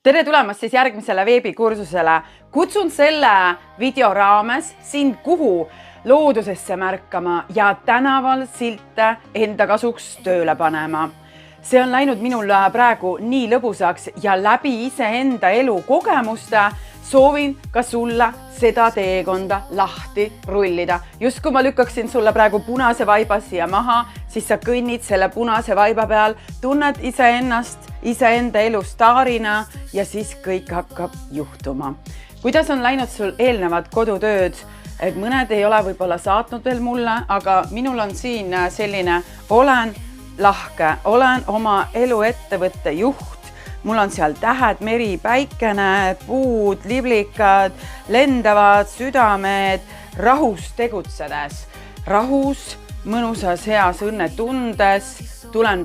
Tere tulemast siis järgmisele veebikursusele. Kutsun selle video raames sind kuhu loodusesse märkama ja tänaval silte enda kasuks tööle panema. See on läinud minul praegu nii lõbusaks ja läbi iseenda elu kogemuste soovin ka sulle seda teekonda lahti rullida. Just kui ma lükkaksin sulle praegu punase vaiba siia maha, siis sa kõnnid selle punase vaiba peal, tunned iseenda elu staarina ja siis kõik hakkab juhtuma. Kuidas on läinud sul eelnevad kodutööd? Et mõned ei ole võib-olla saatnud veel mulle, aga minul on siin selline, olen lahke, olen oma eluettevõtte juht. Mul on seal tähed, meri, päikene, puud, liblikad, lendavad südamed, rahus tegutsedes. Rahus, mõnusas heas õnnetundes,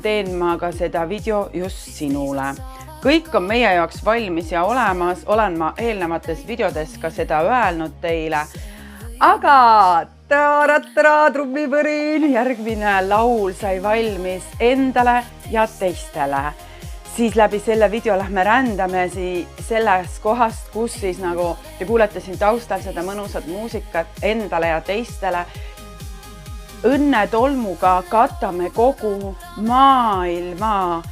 teen ma ka seda video just sinule. Kõik on meie jaoks valmis ja olemas, olen ma eelnevates videodes ka seda öelnud teile. Aga trummipõrin, järgmine laul sai valmis endale ja teistele. Siis läbi selle video lähme rändame selles kohast, kus siis nagu te kuulete siin taustal seda mõnusat muusikat endale ja teistele. Õnnetolmuga katame kogu maailma,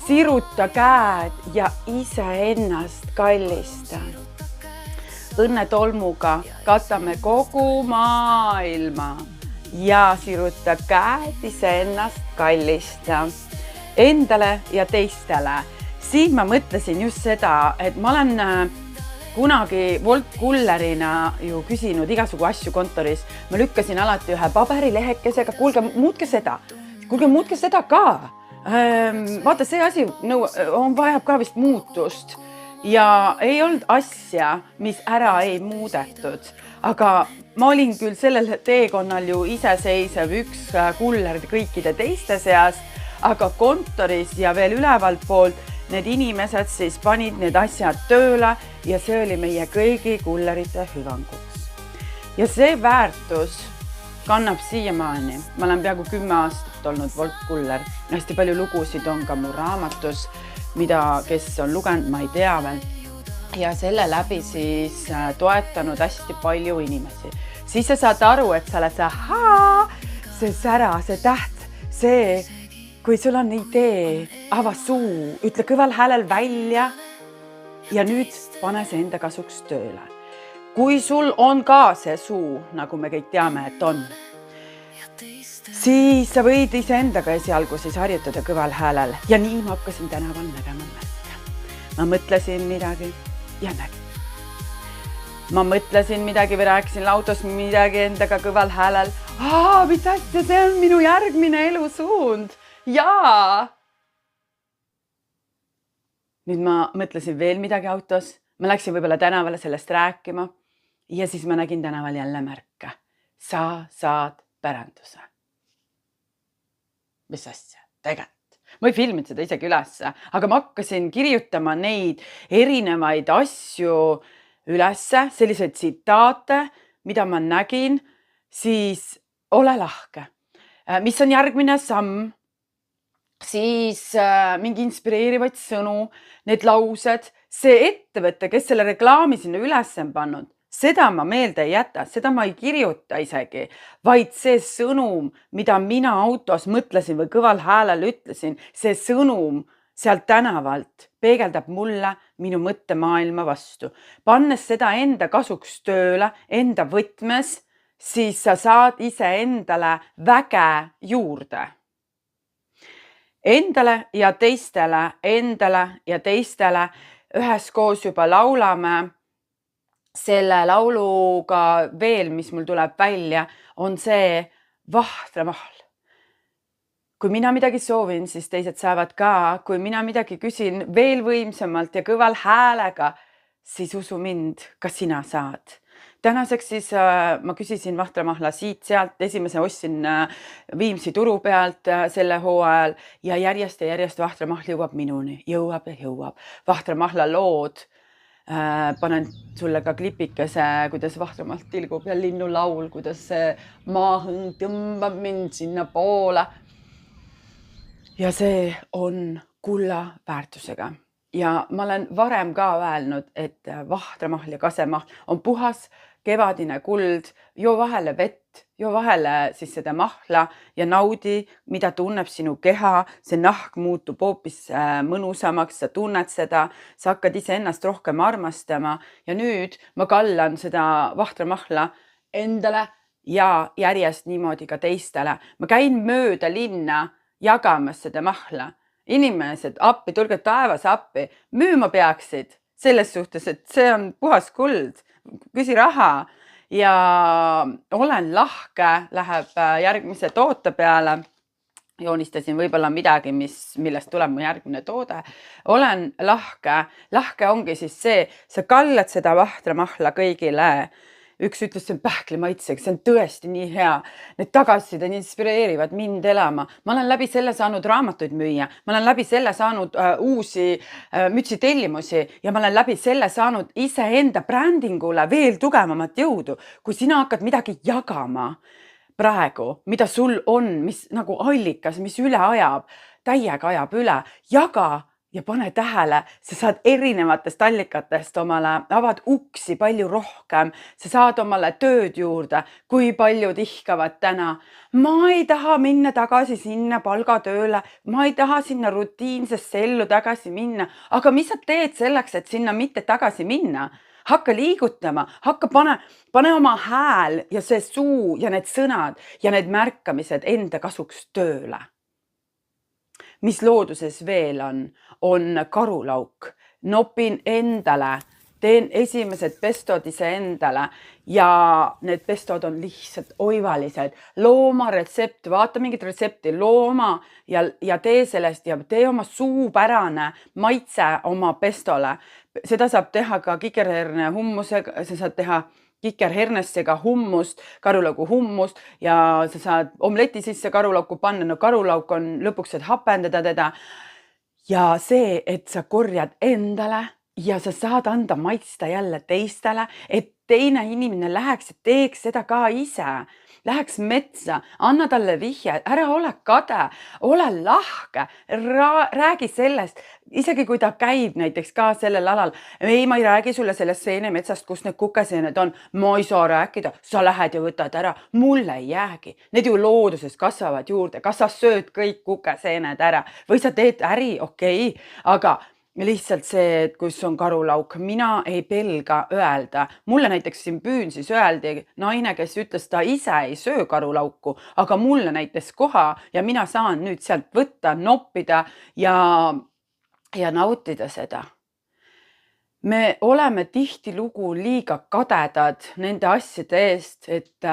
siruta käed ja iseennast kallista. Õnnetolmuga katame kogu maailma ja siruta käed iseennast kallista. Endale ja teistele. Siin ma mõtlesin just seda, et ma olen kunagi Wolt Kullerina ju küsinud igasugu asju kontoris. Ma lükkasin alati ühe paberilehekesega, kuulge, muutke seda ka. Vaata, see asi vajab ka vist muutust. Ja ei olnud asja, mis ära ei muudetud. Aga ma olin küll sellel teekonnal ju iseseisev üks kuller kõikide teiste seas, aga kontoris ja veel ülevalt poolt need inimesed siis panid need asjad tööle ja see oli meie kõigi kullerite hüvanguks. Ja see väärtus kannab siiamaani. Ma olen peaaegu 10 aastat olnud Wolt Kuller. Hästi palju lugusid on ka mu raamatus, mida kes on lugenud, ma ei tea veel. Ja selle läbi siis toetanud hästi palju inimesi. Siis sa saad aru, et sa oled see sära, see täht, see kui sul on idee, ava suu, ütle kõval häälel välja ja nüüd pane see enda kasuks tööle. Kui sul on ka see suu, nagu me kõik teame, et on, siis sa võid iseendaga esialgu siis harjutada kõval häälel. Ja nii ma hakkasin tänaval nägema märke. Ma mõtlesin midagi ja nägin. Ma mõtlesin midagi või rääkisin lautos midagi endaga kõval häälel. Mis asja, see on minu järgmine elusuund. Jaa! Nüüd ma mõtlesin veel midagi autos. Ma läksin võib-olla tänavale sellest rääkima ja siis ma nägin tänaval jälle märke. Sa saad päranduse. Mis asja? Tegelikult. Ma ei filminud seda isegi ülesse, aga ma hakkasin kirjutama neid erinevaid asju ülesse, selliseid tsitaate, mida ma nägin, siis ole lahke. Mis on järgmine samm? Siis mingi inspireerivaid sõnu, need laused, see ettevõte, kes selle reklaami sinna üles on pannud, seda ma meelde ei jäta, seda ma ei kirjuta isegi, vaid see sõnum, mida mina autos mõtlesin või kõval häälel ütlesin, see sõnum sealt tänavalt peegeldab mulle minu mõttemaailma vastu. Pannes seda enda kasuks tööle, enda võtmes, siis sa saad iseendale väge juurde. Endale ja teistele üheskoos juba laulame. Selle lauluga veel, mis mul tuleb välja, on see Vahtramahl. Kui mina midagi soovin, siis teised saavad ka. Kui mina midagi küsin veel võimsamalt ja kõval häälega, siis usu mind, ka sina saad. Tänaseks siis ma küsisin Vahtramahla sealt, esimese ostsin Viimsi turu pealt selle hooajal ja järjest Vahtramahla jõuab minuni, jõuab. Vahtramahla lood, panen sulle ka klipikese, kuidas Vahtramahlt tilgub ja linnu laul, kuidas see maahõng tõmbab mind sinna poole. Ja see on kulla väärtusega. ja ma olen varem ka öelnud, et vahtramahl ja kasemahl on puhas kevadine kuld, joo vahele vett, joo vahele siis seda mahla ja naudi, mida tunneb sinu keha, see nahk muutub hoopis mõnusamaks, sa tunned seda, sa hakkad iseennast rohkem armastama ja nüüd ma kallan seda vahtremahla endale ja järjest niimoodi ka teistele. Ma käin mööda linna jagamas seda mahla. Inimesed, appi, tulge taevas appi, müüma peaksid selles suhtes, et see on puhas kuld, küsi raha ja olen lahke, läheb järgmise toote peale. Joonistasin võib-olla midagi, millest tuleb mu järgmine toode. Olen lahke. Lahke ongi siis see, sa kallad seda vahtremahla kõigile. Üks ütles, see on pähklimaitsega, see on tõesti nii hea. Need tagasisided inspireerivad mind elama. Ma olen läbi selle saanud raamatuid müüa. Ma olen läbi selle saanud uusi mütsitellimusi ja ma olen läbi selle saanud iseenda brändingule veel tugevamat jõudu, kui sina hakkad midagi jagama praegu, mida sul on, mis nagu allikas, mis üle ajab, täiega ajab üle, jaga ja pane tähele, sa saad erinevatest allikatest omale, avad uksi palju rohkem, sa saad omale tööd juurde, kui paljud ihkavad täna. Ma ei taha minna tagasi sinna palgatööle, ma ei taha sinna rutiinsesse ellu tagasi minna, aga mis sa teed selleks, et sinna mitte tagasi minna? Hakka liigutama, hakka pane oma hääl ja see suu ja need sõnad ja need märkamised enda kasuks tööle. Mis looduses veel on karulauk. Nopin endale, teen esimesed pestod iseendale ja need pestod on lihtsalt oivalised. Looma retsept, vaata mingit retsepti, looma ja tee sellest ja tee oma suupärane maitse oma pestole. Seda saab teha ka kikerherne hummusega, sa saad teha kikerhernestega hummust, karulaugu hummust ja sa saad omleti sisse karulauku panna. No karulauk on lõpuks, et hapendada teda. Ja see, et sa korjad endale ja sa saad anda maitsta jälle teistele, et teine inimene läheks ja teeks seda ka ise. Läheks metsa, anna talle vihje, ära ole kade, ole lahke, räägi sellest, isegi kui ta käib näiteks ka sellel alal. Ei, ma ei räägi sulle sellest seenemetsast, kus need kukeseened on. Ma ei saa rääkida, sa lähed ja võtad ära. Mulle ei jäägi. Need ju looduses kasvavad juurde. Kas sa sööd kõik kukeseened ära või sa teed äri, okei, aga lihtsalt see, et kus on karulauk, mina ei pelga öelda. Mulle näiteks siin Püünsis öeldi naine, kes ütles, ta ise ei söö karulauku, aga mulle näiteks koha ja mina saan nüüd sealt võtta, noppida ja nautida seda. Me oleme tihtilugu liiga kadedad nende asjade eest, et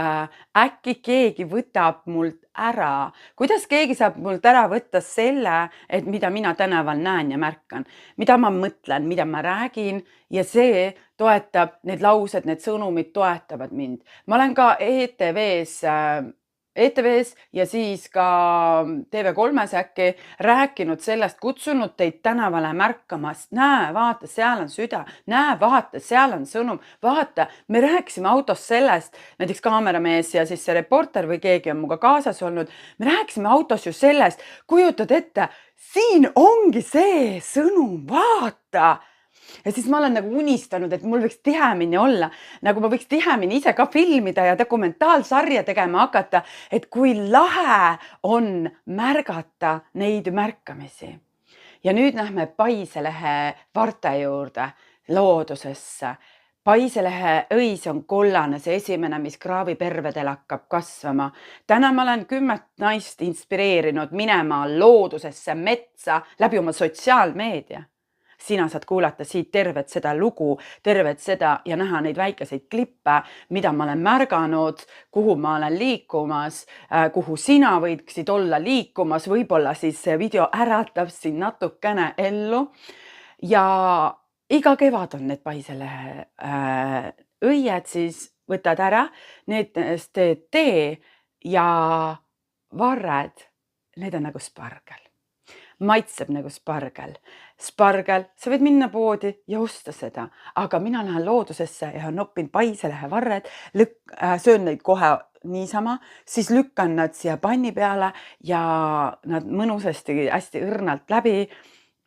äkki keegi võtab mult ära. Kuidas keegi saab mult ära võtta selle, et mida mina tänaval näen ja märkan, mida ma mõtlen, mida ma räägin ja see toetab, need laused, need sõnumid toetavad mind. Ma olen ka ETV-s ja siis ka TV3-s äkki rääkinud sellest, kutsunud teid tänavale märkamas. Näe, vaata, seal on süda. Näe, vaata, seal on sõnum. Vaata, me rääkisime autos sellest, näiteks kaameramees ja siis see reporter või keegi on muga kaasas olnud. Me rääkisime autos ju sellest, kujutad ette, siin ongi see sõnum, vaata. Ja siis ma olen nagu unistanud, et mul võiks tihemini olla, nagu ma võiks tihemini ise ka filmida ja dokumentaalsarja tegema hakata, et kui lahe on märgata neid märkamisi. Ja nüüd lähme Paiselehe varte juurde, loodusesse. Paiselehe õis on kollane, see esimene, mis kraavipervedel hakkab kasvama. Täna ma olen 10 naist inspireerinud minema loodusesse, metsa läbi oma sotsiaalmeedia. Sina saad kuulata siit tervet seda lugu, tervet seda ja näha neid väikeseid klippe, mida ma olen märganud, kuhu ma olen liikumas, kuhu sina võiksid olla liikumas, võib-olla siis see video äratab siin natukene ellu. Ja iga kevad on need Paiselehe õied, siis võtad ära, nendest teed tee ja varred, need on nagu spargel. Maitseb nagu spargel. Spargel, sa võid minna poodi ja osta seda, aga mina lähen loodusesse ja nopin Paiselehe varred, söön neid kohe niisama, siis lükkan nad siia panni peale ja nad mõnusasti hästi õrnalt läbi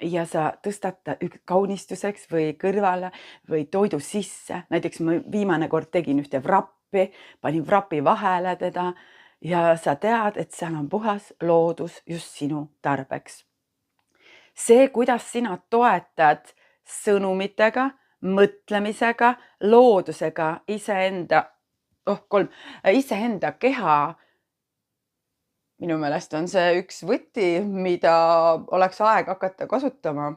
ja sa tõstad kaunistuseks või kõrvale või toidu sisse. Näiteks ma viimane kord tegin ühte vrappi, panin vrapi vahele teda ja sa tead, et seal on puhas loodus just sinu tarbeks. See, kuidas sina toetad sõnumitega, mõtlemisega, loodusega iseenda keha. Minu meelest on see üks võti, mida oleks aeg hakata kasutama.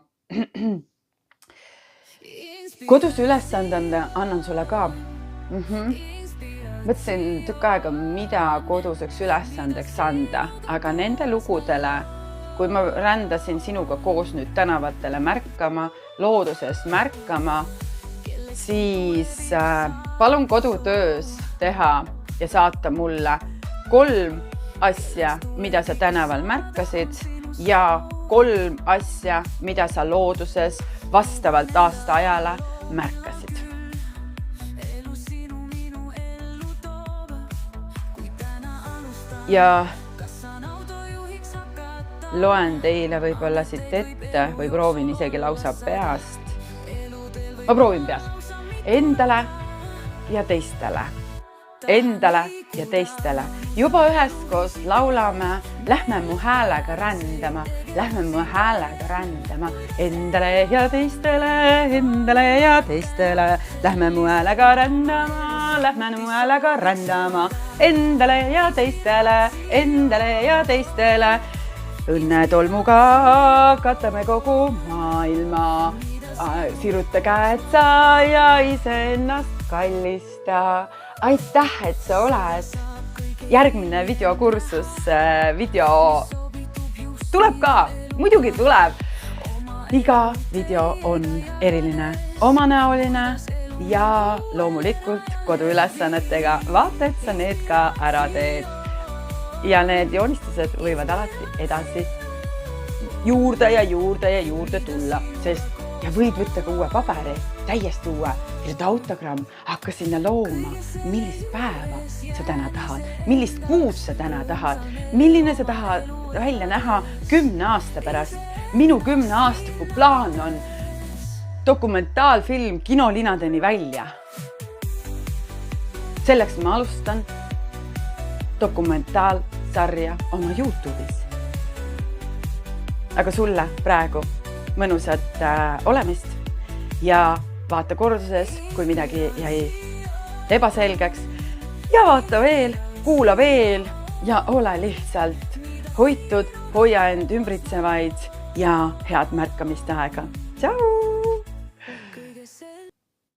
Koduse ülesandende annan sulle ka. Mõtlesin tükk aega, mida koduseks ülesandeks anda, aga nende lugudele, kui ma rändasin sinuga koos nüüd tänavatele märkama, looduses märkama, siis palun kodutöös teha ja saata mulle 3 asja, mida sa tänaval märkasid ja 3 asja, mida sa looduses vastavalt aastaajale märkasid. Ja loen teile võib-olla siit ette või proovin isegi lausa peast. Ma proovin peast. Endale ja teistele. Endale ja teistele. Juba üheskoos laulame, lähme mu häälega rändama, lähme mu häälega rändama. Endale ja teistele, endale ja teistele. Lähme mu häälega rändama, lähme mu häälega rändama. Endale ja teistele, endale ja teistele. Õnnetolmuga katame kogu maailma. Siruta käed sa ja iseennast kallista. Aitäh, et sa oled. Järgmine videokursus, video tuleb ka, muidugi tuleb. Iga video on eriline, omanäoline ja loomulikult koduülesannetega. Vaata, et sa need ka ära teed. Ja need joonistused võivad alati edasi juurde ja juurde ja juurde tulla, sest ja võid võtta ka uue paberi, täiesti uue, kirjuta autogramm, hakka sinna looma, millist päeva sa täna tahad, millist kuud sa täna tahad, milline sa tahad välja näha 10 aasta pärast. Minu 10 aastaku plaan on dokumentaalfilm kinolinadeni välja. Selleks ma alustan dokumentaalsarja oma YouTube'is. Aga sulle praegu mõnusat olemist ja vaata korduses, kui midagi jäi ebaselgeks ja vaata veel, kuula veel ja ole lihtsalt hoitud, hoia end ümbritsevaid ja head märkamist aega. Tšau!